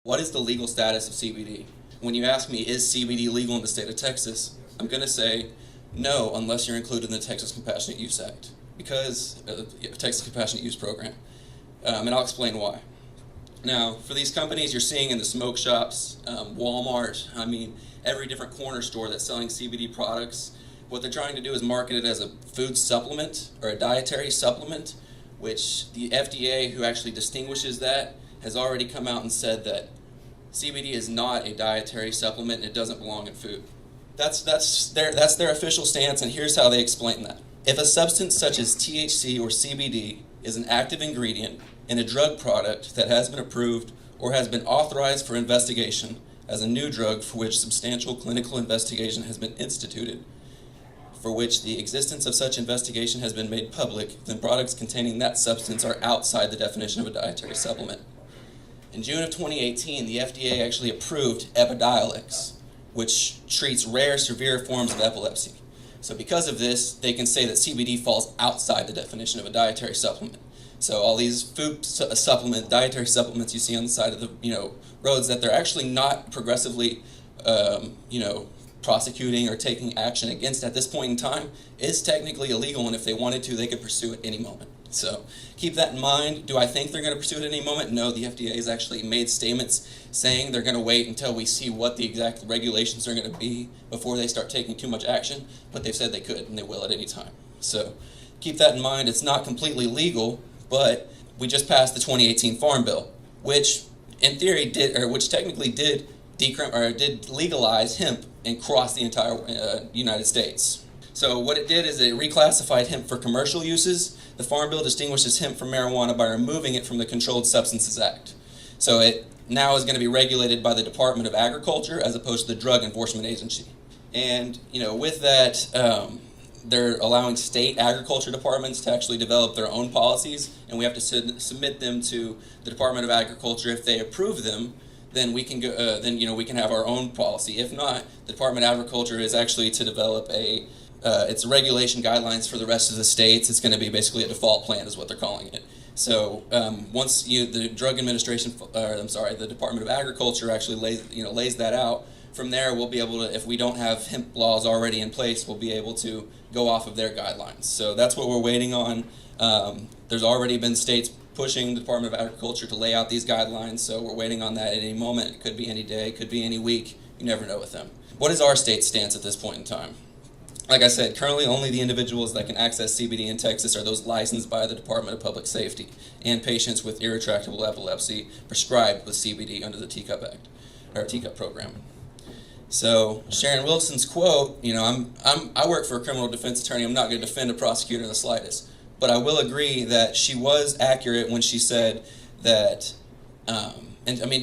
What is the legal status of CBD? When you ask me, is CBD legal in the state of Texas, I'm going to say no, unless you're included in the Texas Compassionate Use Act, because Texas Compassionate Use Program. And I'll explain why. Now, for these companies you're seeing in the smoke shops, Walmart, I mean, every different corner store that's selling CBD products, what they're trying to do is market it as a food supplement or a dietary supplement, which the FDA, who actually distinguishes that, has already come out and said that CBD is not a dietary supplement and it doesn't belong in food. That's their official stance, and here's how they explain that. If a substance such as THC or CBD is an active ingredient in a drug product that has been approved or has been authorized for investigation as a new drug for which substantial clinical investigation has been instituted, for which the existence of such investigation has been made public, then products containing that substance are outside the definition of a dietary supplement. In June of 2018, the FDA actually approved Epidiolex, which treats rare, severe forms of epilepsy. So because of this, they can say that CBD falls outside the definition of a dietary supplement. So all these food dietary supplements you see on the side of the roads that they're actually not progressively prosecuting or taking action against at this point in time is technically illegal, and if they wanted to, they could pursue it any moment. So keep that in mind. Do I think they're going to pursue it at any moment? No, the FDA has actually made statements saying they're going to wait until we see what the exact regulations are going to be before they start taking too much action, but they've said they could, and they will at any time. So keep that in mind. It's not completely legal, but we just passed the 2018 Farm Bill, which in theory which technically did legalize hemp across the entire United States. So what it did is it reclassified hemp for commercial uses. The Farm Bill distinguishes hemp from marijuana by removing it from the Controlled Substances Act. So it now is going to be regulated by the Department of Agriculture as opposed to the Drug Enforcement Agency. And with that, they're allowing state agriculture departments to actually develop their own policies, and we have to submit them to the Department of Agriculture. If they approve them, then we can go. We can have our own policy. If not, the Department of Agriculture is actually to develop it's regulation guidelines for the rest of the states. It's going to be basically a default plan, is what they're calling it. So once the Drug Administration, the Department of Agriculture actually lays that out, from there we'll be able to, if we don't have hemp laws already in place, we'll be able to go off of their guidelines. So that's what we're waiting on. There's already been states pushing the Department of Agriculture to lay out these guidelines, so we're waiting on that at any moment. It could be any day, it could be any week. You never know with them. What is our state's stance at this point in time? Like I said, currently only the individuals that can access CBD in Texas are those licensed by the Department of Public Safety and patients with irretractable epilepsy prescribed with CBD under the TCUP Act, or TCUP program. So Sharon Wilson's quote, I work for a criminal defense attorney. I'm not going to defend a prosecutor in the slightest, but I will agree that she was accurate when she said that.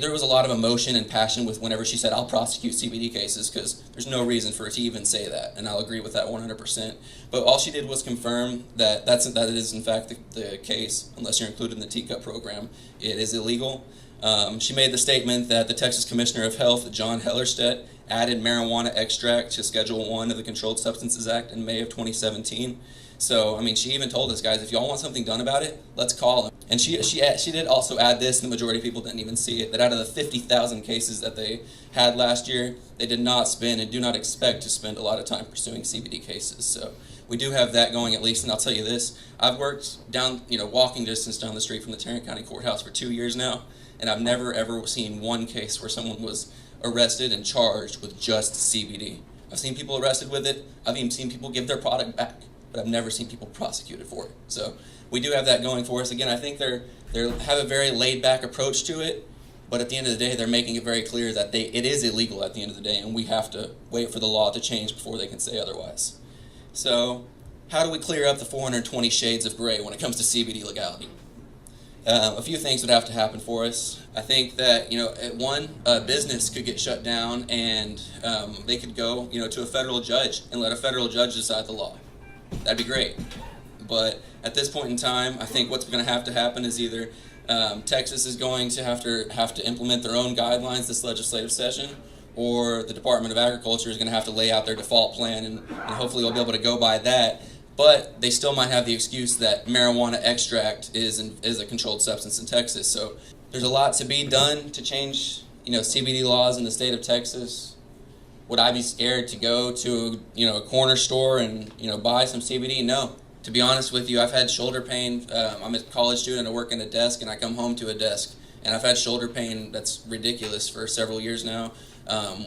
There was a lot of emotion and passion with whenever she said, "I'll prosecute CBD cases," because there's no reason for her to even say that, and I'll agree with that 100%. But all she did was confirm that that is in fact the case. Unless you're included in the TCUP program, it is illegal. She made the statement that the Texas Commissioner of Health, John Hellerstedt, added marijuana extract to Schedule 1 of the Controlled Substances Act in May of 2017. So, she even told us, guys, if y'all want something done about it, let's call him. And she did also add this, and the majority of people didn't even see it, that out of the 50,000 cases that they had last year, they did not spend and do not expect to spend a lot of time pursuing CBD cases. So we do have that going at least, and I'll tell you this, I've worked down, walking distance down the street from the Tarrant County Courthouse for 2 years now, and I've never ever seen one case where someone was arrested and charged with just CBD. I've seen people arrested with it, I've even seen people give their product back, but I've never seen people prosecuted for it. So we do have that going for us. Again, I think they have a very laid-back approach to it, but at the end of the day, they're making it very clear that it is illegal at the end of the day, and we have to wait for the law to change before they can say otherwise. So how do we clear up the 420 shades of gray when it comes to CBD legality? A few things would have to happen for us. I think that, a business could get shut down, and they could go, to a federal judge and let a federal judge decide the law. That'd be great. But at this point in time, I think what's going to have to happen is either Texas is going to have to implement their own guidelines this legislative session, or the Department of Agriculture is going to have to lay out their default plan, and hopefully they'll be able to go by that. But they still might have the excuse that marijuana extract is a controlled substance in Texas. So there's a lot to be done to change CBD laws in the state of Texas, would I be scared to go to, a corner store and, buy some CBD? No. To be honest with you, I've had shoulder pain. I'm a college student, I work in a desk, and I come home to a desk. And I've had shoulder pain that's ridiculous for several years now.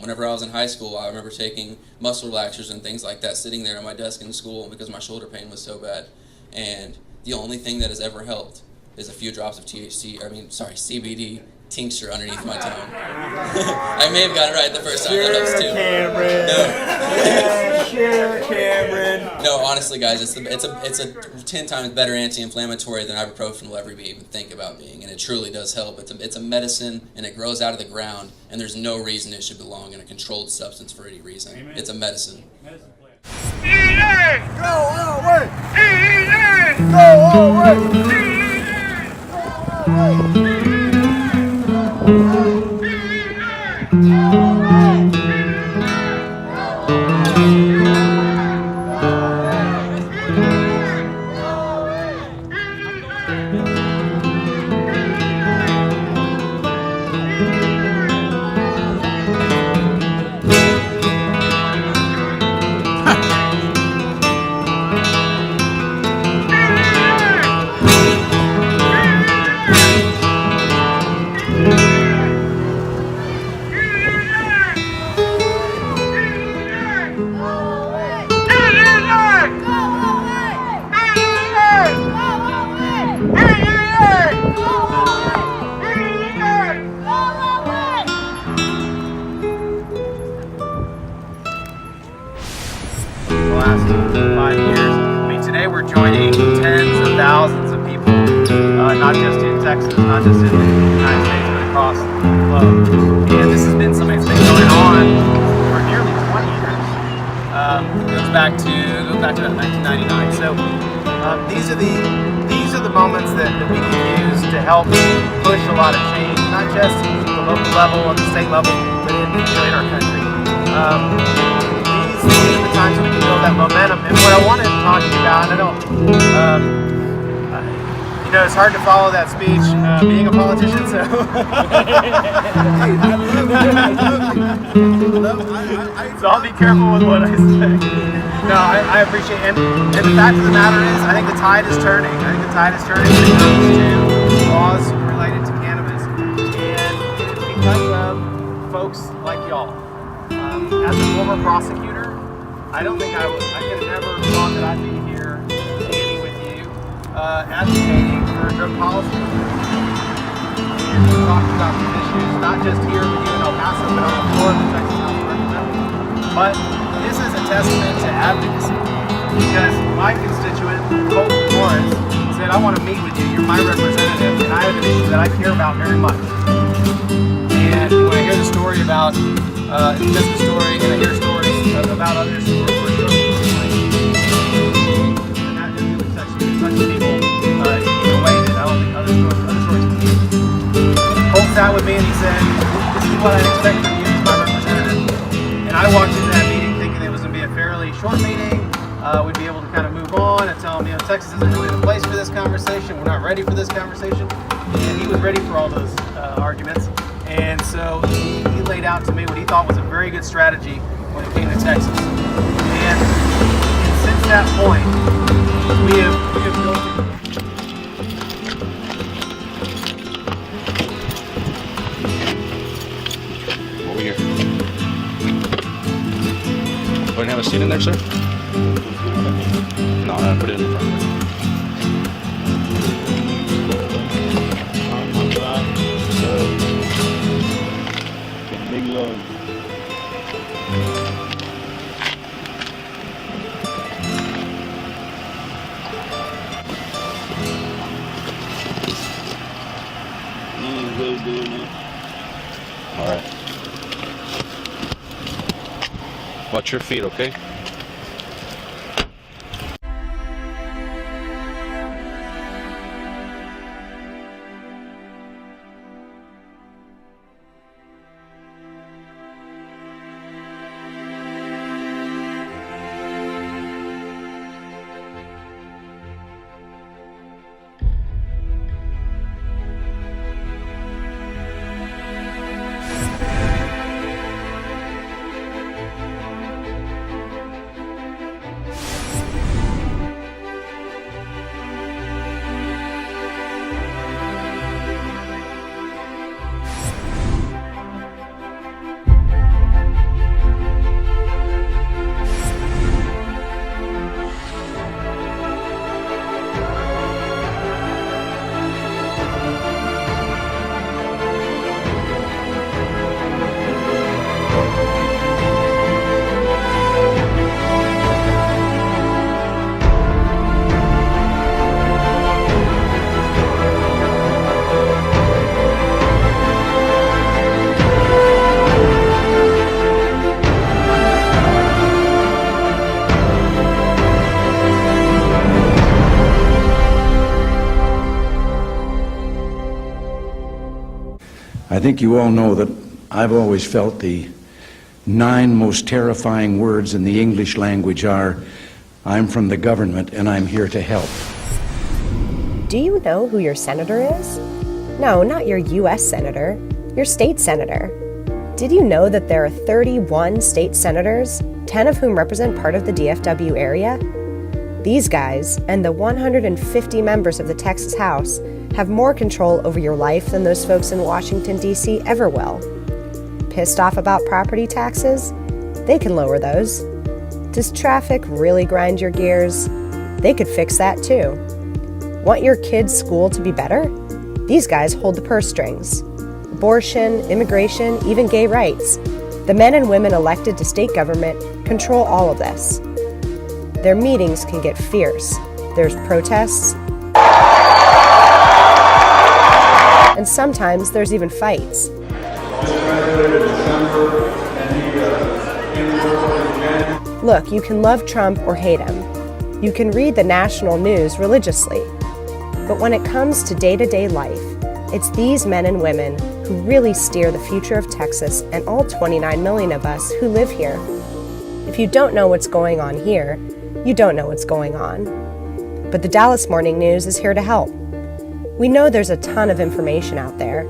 Whenever I was in high school, I remember taking muscle relaxers and things like that, sitting there at my desk in school because my shoulder pain was so bad. And the only thing that has ever helped is a few drops of CBD tincture underneath my tongue. I may have got it right the first time. That helps too. Cameron. No. Sure, Cameron. No, honestly, guys, it's a 10 times better anti-inflammatory than ibuprofen will ever even think about being, and it truly does help. It's a medicine, and it grows out of the ground, and there's no reason it should belong in a controlled substance for any reason. Amen. It's a medicine. EA! Go away! EA! Go away! EA! Go away! Last 5 years. I mean, today we're joining tens of thousands of people, not just in Texas, not just in the United States, but across the globe. And this has been something that's been going on for nearly 20 years. It goes back to about 1999. So these are the moments that we can use to help push a lot of change, not just at the local level and the state level, but in our country. These are the times we can build that momentum. And what I wanted to talk to you about, and I know, it's hard to follow that speech being a politician, so. So I'll be careful with what I say. No, I appreciate it. And the fact of the matter is, I think the tide is turning. I think the tide is turning when it comes to laws related to cannabis. And it's because of folks like y'all. As a former prosecutor, I don't think I could have never thought that I'd be here standing with you, advocating for drug policy. And we're talking about these issues, not just here with you in El Paso, but on the floor of the Texas House of Representatives. But this is a testament to advocacy, because my constituent, Colton Morris, said, I want to meet with you, you're my representative, and I have an issue that I care about very much. And when I hear the story about, just the story, and I hear stories about others who are drug and that just really touches people in a way that I don't think other stories can. Colt sat with me and he said, this is what I'd expect from you as my representative. And I walked into that meeting thinking it was going to be a fairly short meeting. We'd be able to kind of move on and tell him, Texas isn't really the place for this conversation. We're not ready for this conversation. And he was ready for all those arguments. And so he laid out to me what he thought was a very good strategy when it came to Texas. And since that point, we have built over here. Go ahead and have a seat in there, sir. No, I put it in the front. Big love. All right. Watch your feet, okay? I think you all know that I've always felt the 9 most terrifying words in the English language are, "I'm from the government and I'm here to help." Do you know who your senator is? No, not your U.S. senator, your state senator. Did you know that there are 31 state senators, 10 of whom represent part of the DFW area? These guys, and the 150 members of the Texas House, have more control over your life than those folks in Washington, D.C. ever will. Pissed off about property taxes? They can lower those. Does traffic really grind your gears? They could fix that too. Want your kids' school to be better? These guys hold the purse strings. Abortion, immigration, even gay rights. The men and women elected to state government control all of this. Their meetings can get fierce. There's protests, and sometimes there's even fights. Look, you can love Trump or hate him. You can read the national news religiously. But when it comes to day-to-day life, it's these men and women who really steer the future of Texas and all 29 million of us who live here. If you don't know what's going on here, you don't know what's going on. But the Dallas Morning News is here to help. We know there's a ton of information out there,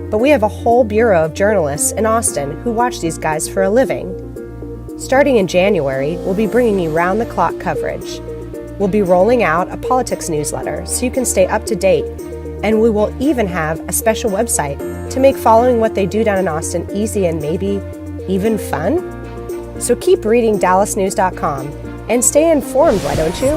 but we have a whole bureau of journalists in Austin who watch these guys for a living. Starting in January, we'll be bringing you round-the-clock coverage. We'll be rolling out a politics newsletter so you can stay up to date, and we will even have a special website to make following what they do down in Austin easy and maybe even fun. So keep reading DallasNews.com and stay informed, why don't you?